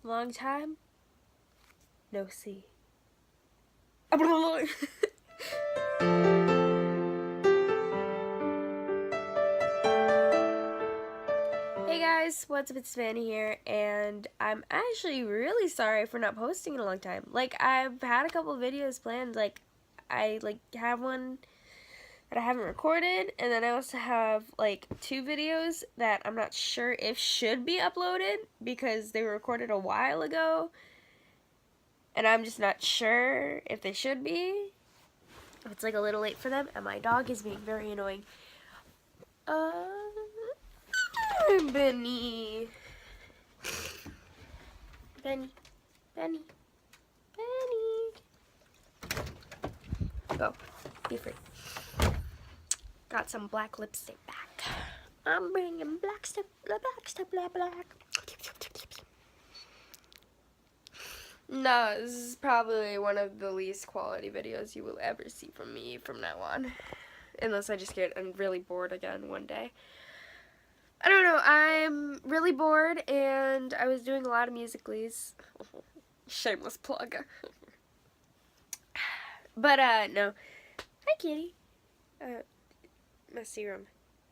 Long time? No see. Hey guys, what's up? It's Vanny here, and I'm actually really sorry for not posting in a long time. Like, I've had a couple videos planned. Like, I have one that I haven't recorded, and then I also have like 2 videos that I'm not sure if should be uploaded because they were recorded a while ago, and I'm just not sure if they should be. It's like a little late for them, and my dog is being very annoying. Benny. Benny. Benny. Benny. Go. Be free. Got some black lipstick back. I'm bringing black stuff, black. No, this is probably one of the least quality videos you will ever see from me from now on. Unless I just get really bored again one day. I don't know, I'm really bored and I was doing a lot of Musical.lys. Shameless plug. But, no. Hi, kitty. My serum.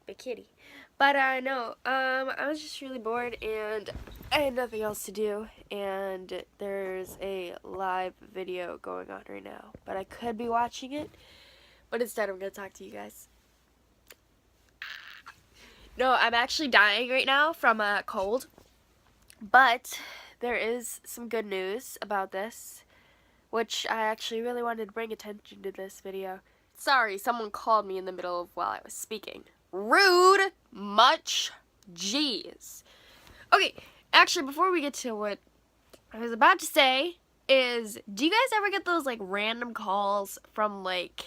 Big kitty. But, no, I was just really bored and I had nothing else to do. And there's a live video going on right now. But I could be watching it. But instead, I'm going to talk to you guys. No, I'm actually dying right now from a cold. But there is some good news about this, which I actually really wanted to bring attention to this video. Sorry, someone called me in the middle of while I was speaking. Rude! Much jeez. Okay, actually, before we get to what I was about to say is, do you guys ever get those, like, random calls from, like,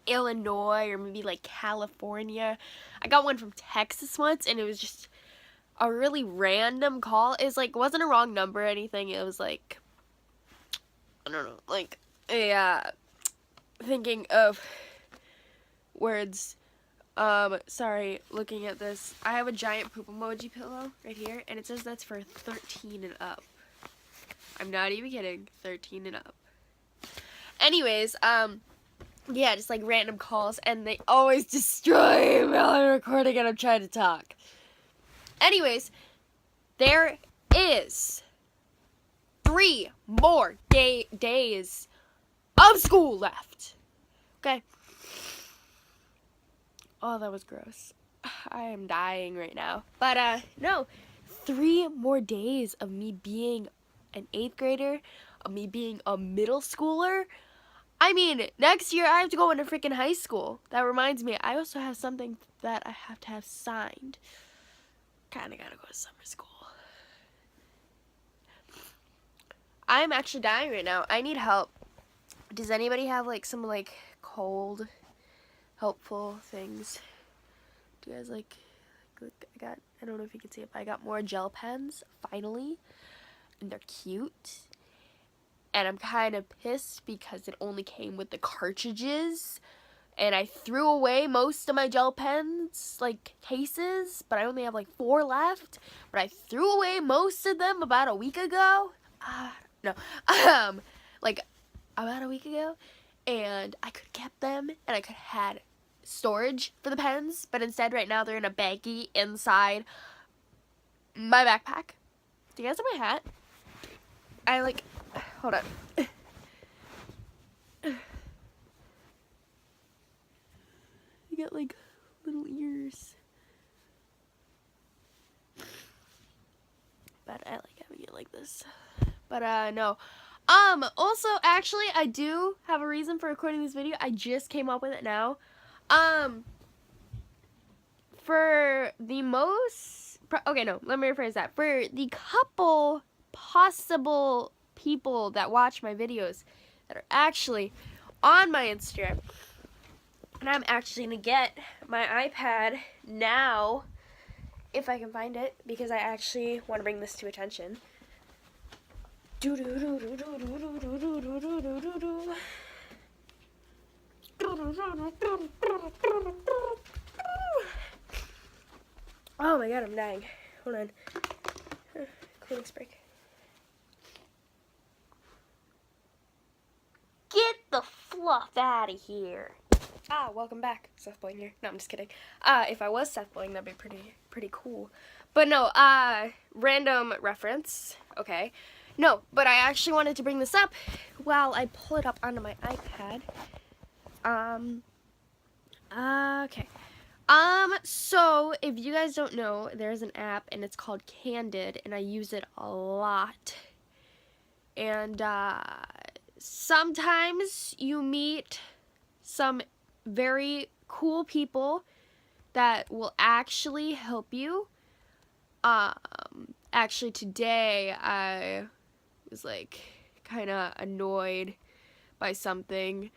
Illinois or maybe, like, California? I got one from Texas once, and it was just a really random call. It was, like, wasn't a wrong number or anything. It was, like, I don't know, like, thinking of words. Sorry, looking at this. I have a giant poop emoji pillow right here, and it says that's for 13 and up. I'm not even kidding. 13 and up. Anyways, yeah, just like random calls, and they always destroy me while I'm recording and I'm trying to talk. Anyways, there is 3 more days of school left. Okay. Oh, that was gross. I am dying right now. But, no. 3 more days of me being an 8th grader, of me being a middle schooler. I mean, next year I have to go into freaking high school. That reminds me, I also have something that I have to have signed. Kinda gotta go to summer school. I'm actually dying right now. I need help. Does anybody have, like, some, like, cold, helpful things? Do you guys, like, I don't know if you can see it, but I got more gel pens, finally. And they're cute. And I'm kind of pissed because it only came with the cartridges. And I threw away most of my gel pens, like, cases. But I only have, like, 4 left. But I threw away most of them about a week ago. No. Like, about a week ago. And I could have kept them. And I could have had storage for the pens. But instead, right now, they're in a baggie inside my backpack. Do you guys have my hat? I, like... Hold on. You got like little ears. But I like having it like this. But no. Also actually I do have a reason for recording this video. I just came up with it now. For the most okay, no, let me rephrase that. For the couple possible people that watch my videos that are actually on my Instagram, and I'm actually gonna get my iPad now if I can find it, because I actually want to bring this to attention. Oh my god, I'm dying. Hold on. Cleanings break. Fluff out of here. Welcome back. Seth Bling here. No, I'm just kidding. If I was Seth Bling, that'd be pretty cool. But no, random reference. Okay. No, but I actually wanted to bring this up while I pull it up onto my iPad. Okay. So if you guys don't know, there's an app and it's called Candid, and I use it a lot. And, sometimes you meet some very cool people that will actually help you. Actually today I was like kind of annoyed by something,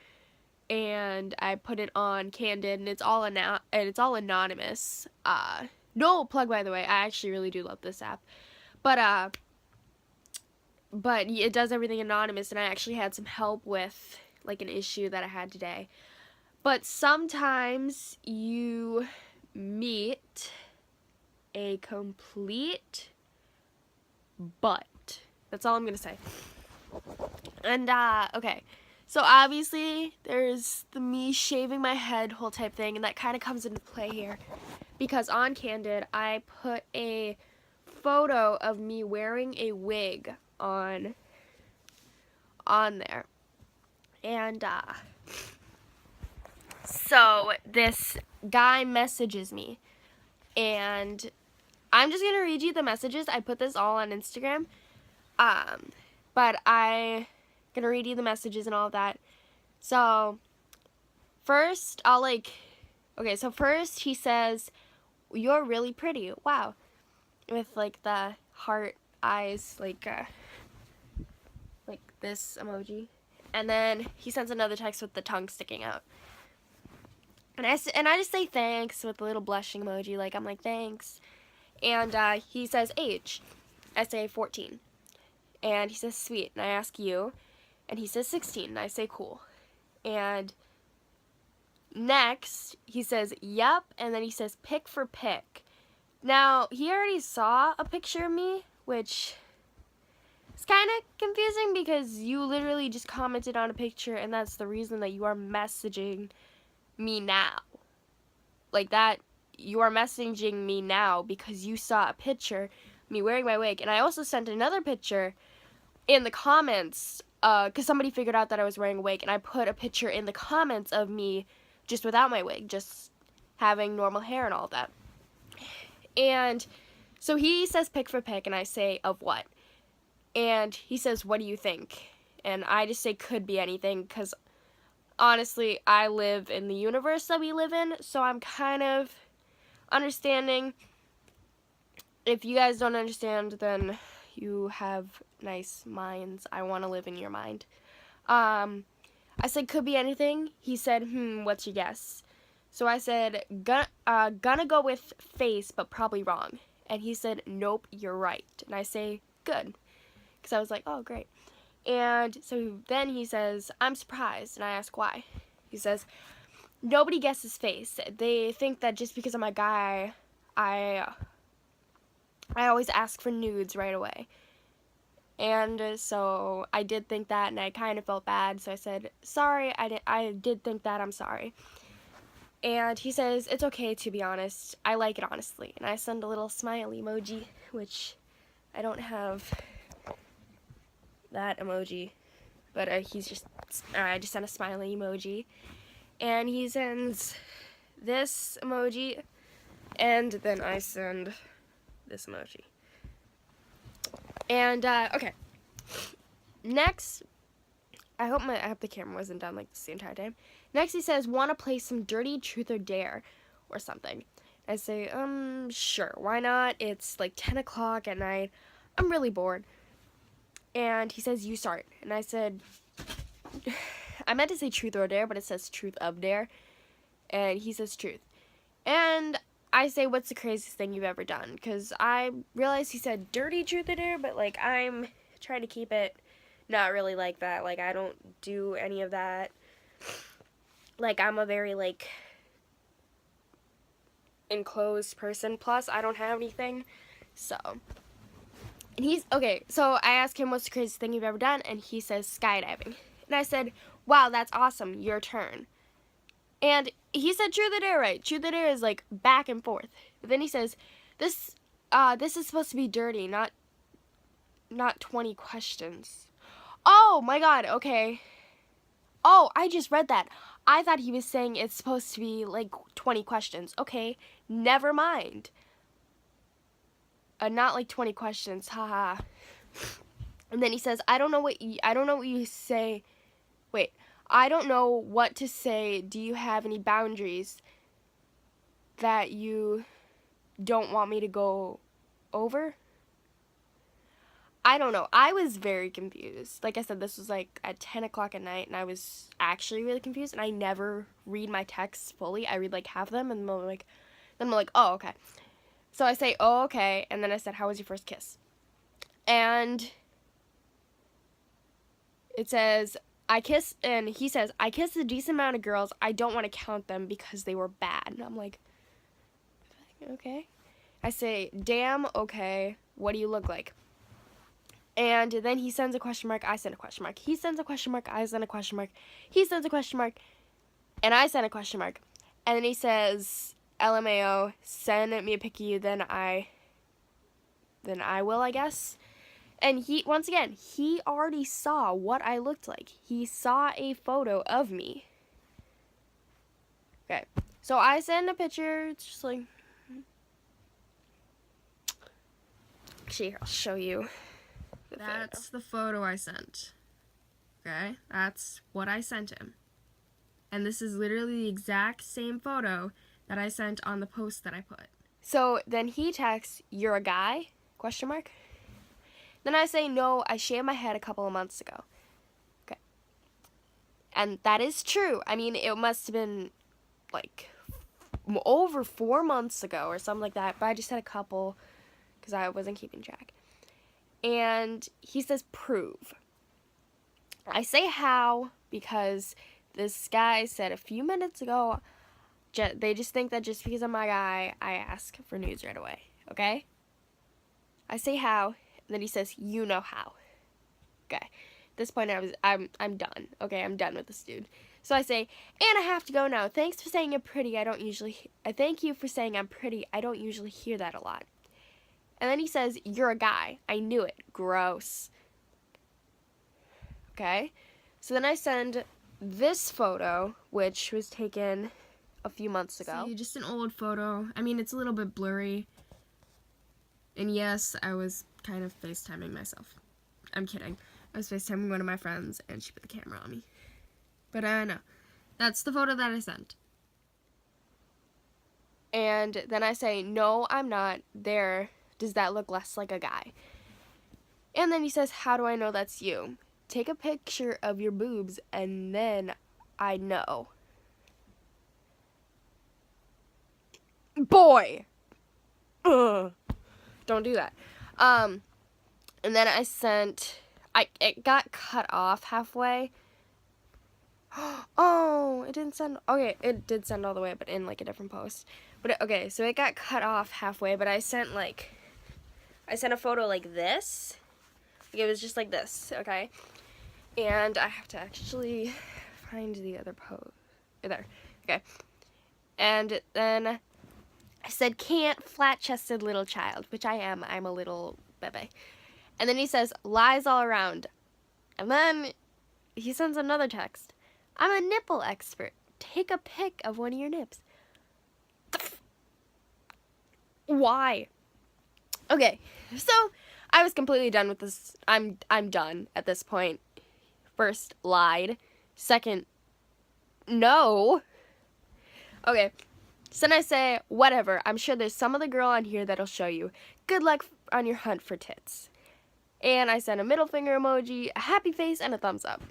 and I put it on Candid, and it's all anonymous. No plug, by the way. I actually really do love this app, but it does everything anonymous, and I actually had some help with like an issue that I had today. But sometimes you meet a complete butt. That's all I'm gonna say. And okay, so obviously there's the me shaving my head whole type thing, and that kind of comes into play here because on Candid I put a photo of me wearing a wig on there, and so this guy messages me, and I'm just gonna read you the messages. I put this all on Instagram, but I gonna read you the messages and all of that. So first so first he says, "You're really pretty, wow," with like the heart eyes, like this emoji, and then he sends another text with the tongue sticking out, and I just say thanks with a little blushing emoji, like I'm like thanks, and he says age, I say 14, and he says sweet, and I ask you, and he says 16, and I say cool, and next he says yep, and then he says pic for pic. Now he already saw a picture of me, which it's kind of confusing because you literally just commented on a picture, and that's the reason that you are messaging me now. Like that, you are messaging me now because you saw a picture me wearing my wig. And I also sent another picture in the comments because somebody figured out that I was wearing a wig, and I put a picture in the comments of me just without my wig, just having normal hair and all that. And so he says pic for pic, and I say of what? And he says, what do you think? And I just say could be anything, because honestly, I live in the universe that we live in, so I'm kind of understanding. If you guys don't understand, then you have nice minds. I want to live in your mind. I said could be anything. He said, what's your guess? So I said, gonna go with face, but probably wrong. And he said, nope, you're right. And I say, good. Because I was like, oh, great. And so then he says, I'm surprised. And I ask why. He says, nobody guesses face. They think that just because I'm a guy, I always ask for nudes right away. And so I did think that, and I kind of felt bad. So I said, sorry, I did think that, I'm sorry. And he says, it's okay, to be honest. I like it honestly. And I send a little smiley emoji, which I don't have that emoji, but I just sent a smiley emoji, and he sends this emoji, and then I send this emoji. And okay, next, I hope the camera wasn't done like this the entire time. Next he says, want to play some dirty truth or dare or something. I say, sure, why not? It's like 10 o'clock at night. I'm really bored. And he says, you start. And I said, I meant to say truth or dare, but it says truth of dare. And he says truth. And I say, what's the craziest thing you've ever done? Because I realized he said dirty truth or dare, but like I'm trying to keep it not really like that. Like I don't do any of that. Like I'm a very like enclosed person. Plus I don't have anything. So... And he's, okay, so I asked him what's the craziest thing you've ever done, and he says skydiving. And I said, wow, that's awesome, your turn. And he said truth or dare, right? Truth or dare is like back and forth. But then he says, this is supposed to be dirty, not 20 questions. Oh my god, okay. Oh, I just read that. I thought he was saying it's supposed to be like 20 questions. Okay, never mind. Not like 20 questions, haha. And then he says, I don't know what you say. Wait, I don't know what to say. Do you have any boundaries that you don't want me to go over? I don't know. I was very confused. Like I said, this was like at 10 o'clock at night, and I was actually really confused, and I never read my texts fully. I read like half of them, and then I'm like, oh, okay. So I say, oh, okay, and then I said, how was your first kiss? And it says, and he says, I kissed a decent amount of girls. I don't want to count them because they were bad. And I'm like, okay. I say, damn, okay, what do you look like? And then he sends a question mark, I send a question mark. He sends a question mark, I send a question mark. He sends a question mark, and I send a question mark. And then he says, LMAO, send me a pic of you, then I will, I guess. And he, once again, he already saw what I looked like. He saw a photo of me. Okay, so I send a picture, it's just like, actually, here, I'll show you. That's the photo I sent. Okay, that's what I sent him. And this is literally the exact same photo that I sent on the post that I put. So then he texts, you're a guy? Question mark. Then I say, no, I shaved my head a couple of months ago. Okay. And that is true. I mean, it must have been like over 4 months ago or something like that, but I just had a couple because I wasn't keeping track. And he says, prove. I say how because this guy said a few minutes ago, they just think that just because I'm a guy, I ask for nudes right away, okay? I say how, and then he says, you know how. Okay. At this point, I'm done. Okay, I'm done with this dude. So I say, and I have to go now. Thanks for saying I'm pretty. I thank you for saying I'm pretty. I don't usually hear that a lot. And then he says, you're a guy. I knew it. Gross. Okay. So then I send this photo, which was taken a few months ago. See, just an old photo. I mean, it's a little bit blurry. And yes, I was kind of FaceTiming myself. I'm kidding. I was FaceTiming one of my friends, and she put the camera on me. But, no. That's the photo that I sent. And then I say, no, I'm not. There. Does that look less like a guy? And then he says, how do I know that's you? Take a picture of your boobs, and then I know. Boy! Ugh. Don't do that. And then I sent, it got cut off halfway. Oh, it didn't send, okay, it did send all the way, but in like a different post. But okay, so it got cut off halfway, but I sent a photo like this. Like, it was just like this, okay? And I have to actually find the other post. There, okay. And then I said, can't, flat-chested little child, which I am. I'm a little bebe. And then he says, lies all around. And then he sends another text. I'm a nipple expert. Take a pic of one of your nips. Why? Okay, so I was completely done with this. I'm done at this point. First, lied. Second, no. Okay, so then I say, whatever. I'm sure there's some other girl on here that'll show you. Good luck on your hunt for tits. And I send a middle finger emoji, a happy face, and a thumbs up.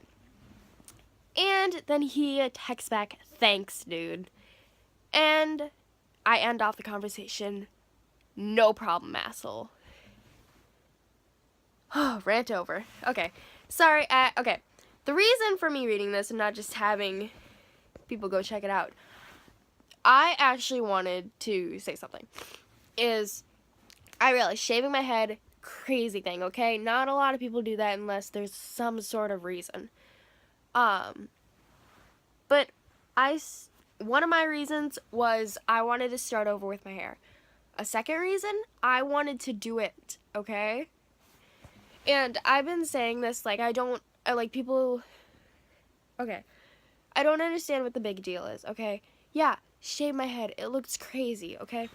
And then he texts back, thanks, dude. And I end off the conversation, no problem, asshole. Oh, rant over. Okay, sorry, okay. The reason for me reading this and not just having people go check it out, I actually wanted to say something, is I realized shaving my head, crazy thing, okay? Not a lot of people do that unless there's some sort of reason. But one of my reasons was I wanted to start over with my hair. A second reason, I wanted to do it, okay? And I've been saying this, like, people, okay, I don't understand what the big deal is, okay? Yeah, shave my head, it looks crazy, okay?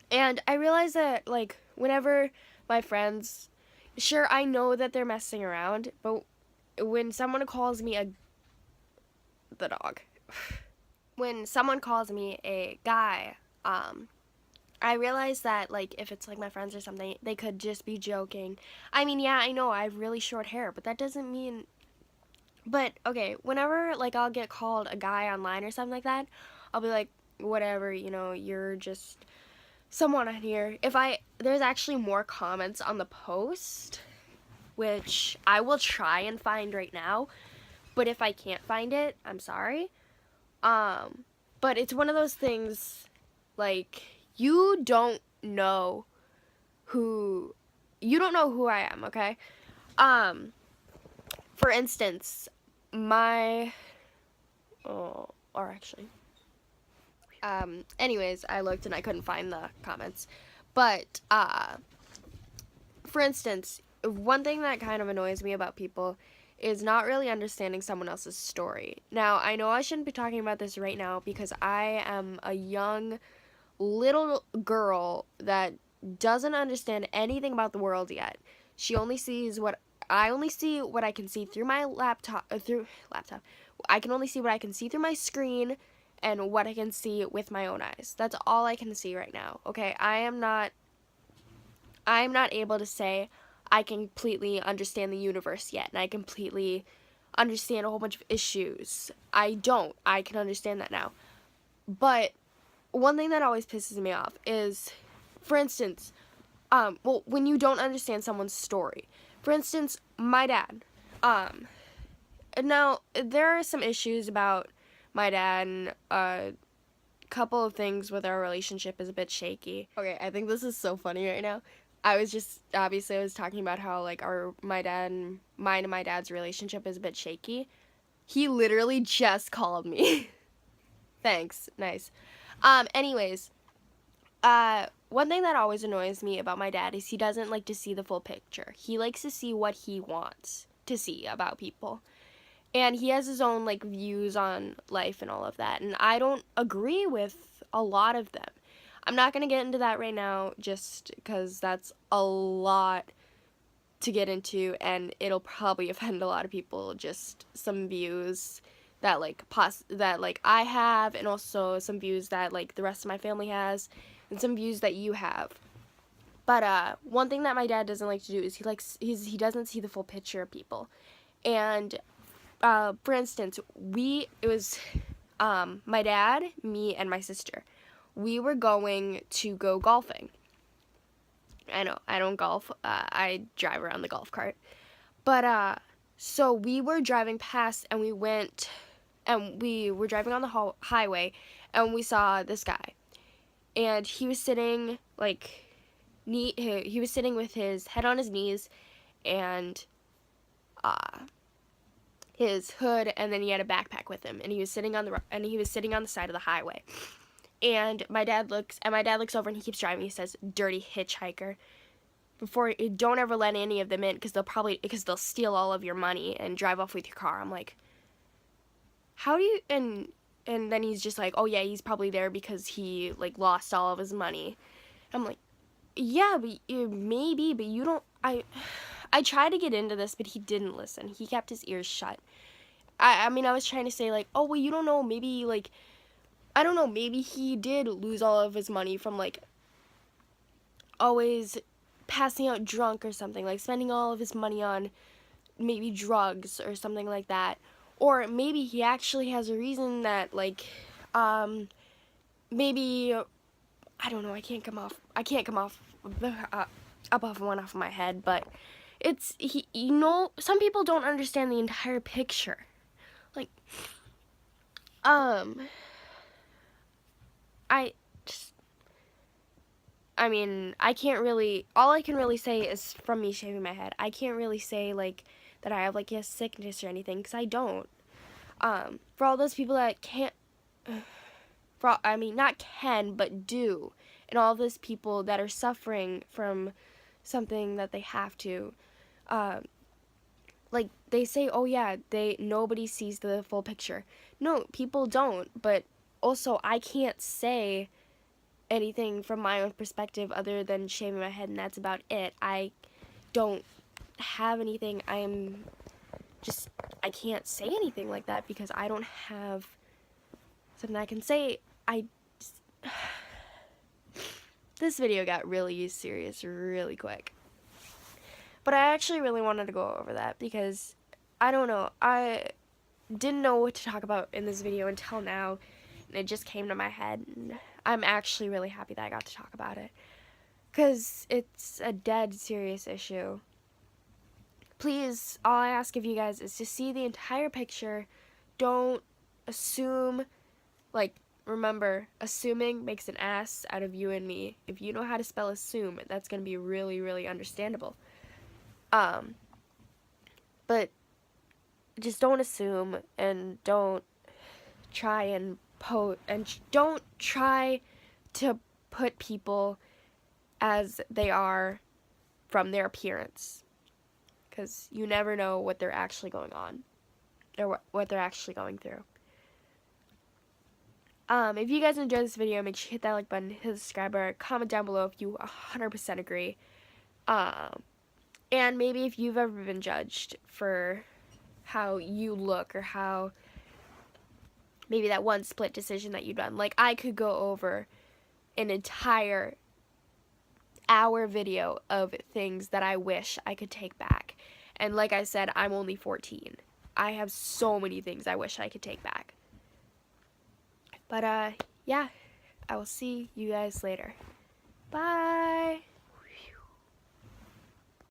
And I realize that, like, whenever my friends, sure, I know that they're messing around, but when someone calls me the dog, when someone calls me a guy, I realize that, like, if it's, like, my friends or something, they could just be joking. I mean, yeah, I know I have really short hair, but that doesn't mean, but, okay, whenever, like, I'll get called a guy online or something like that, I'll be like, whatever, you know, you're just someone on here. There's actually more comments on the post, which I will try and find right now, but if I can't find it, I'm sorry. But it's one of those things, like, you don't know who I am, okay? For instance, anyways, I looked and I couldn't find the comments. But, for instance, one thing that kind of annoys me about people is not really understanding someone else's story. Now, I know I shouldn't be talking about this right now because I am a young little girl that doesn't understand anything about the world yet. I only see what I can see through my laptop. I can only see what I can see through my screen and what I can see with my own eyes. That's all I can see right now. Okay, I am not able to say I completely understand the universe yet, and I completely understand a whole bunch of issues. I don't. I can understand that now. But one thing that always pisses me off is, for instance, when you don't understand someone's story. For instance, my dad. Now, there are some issues about my dad, and a couple of things with our relationship is a bit shaky. Okay, I think this is so funny right now. I was talking about how, like, mine and my dad's relationship is a bit shaky. He literally just called me. Thanks, nice. Anyways, one thing that always annoys me about my dad is he doesn't like to see the full picture. He likes to see what he wants to see about people. And he has his own, like, views on life and all of that. And I don't agree with a lot of them. I'm not going to get into that right now just because that's a lot to get into. And it'll probably offend a lot of people. Just some views that, like, I have, and also some views that, like, the rest of my family has, and some views that you have. But one thing that my dad doesn't like to do is he doesn't see the full picture of people. And for instance, it was my dad, me, and my sister. We were going to go golfing. I know, I don't golf. I drive around the golf cart. But so we were driving past, and we were driving on the highway, and we saw this guy. And he was sitting, like, he was sitting with his head on his knees, and his hood, and then he had a backpack with him, and he was sitting on the side of the highway. And my dad looks over, and he keeps driving. He says, "Dirty hitchhiker." Don't ever let any of them in, because they'll steal all of your money and drive off with your car. I'm like, how do you, and then he's just like, oh yeah, he's probably there because he, like, lost all of his money. I'm like, yeah, but maybe, but you don't, I tried to get into this, but he didn't listen. He kept his ears shut. I mean, I was trying to say, like, oh, well, you don't know, maybe, like, I don't know, maybe he did lose all of his money from, like, always passing out drunk or something, like, spending all of his money on maybe drugs or something like that. Or maybe he actually has a reason that, like, maybe, I don't know, I can't come off one off of my head, but some people don't understand the entire picture. Like, I mean, all I can really say is from me shaving my head. I can't really say, like, that I have, like, a sickness or anything, because I don't. For all those people that can't, not can, but do, and all those people that are suffering from something that they have to, like they say, oh yeah, nobody sees the full picture. No, people don't, but also I can't say anything from my own perspective other than shaving my head, and that's about it. I don't have anything. I can't say anything like that because I don't have something I can say. This video got really serious really quick. But I actually really wanted to go over that because, I don't know, I didn't know what to talk about in this video until now, and it just came to my head, and I'm actually really happy that I got to talk about it. Because it's a dead serious issue. Please, all I ask of you guys is to see the entire picture. Don't assume, like, remember, assuming makes an ass out of you and me. If you know how to spell assume, that's going to be really, really understandable. But just don't assume, and don't try and don't try to put people as they are from their appearance, because you never know what they're actually going on, or what they're actually going through. If you guys enjoyed this video, make sure you hit that like button, hit the subscribe button, comment down below if you 100% agree. And maybe if you've ever been judged for how you look, or how maybe that one split decision that you've done. Like, I could go over an entire hour video of things that I wish I could take back. And like I said, I'm only 14. I have so many things I wish I could take back. But, yeah, I will see you guys later. Bye!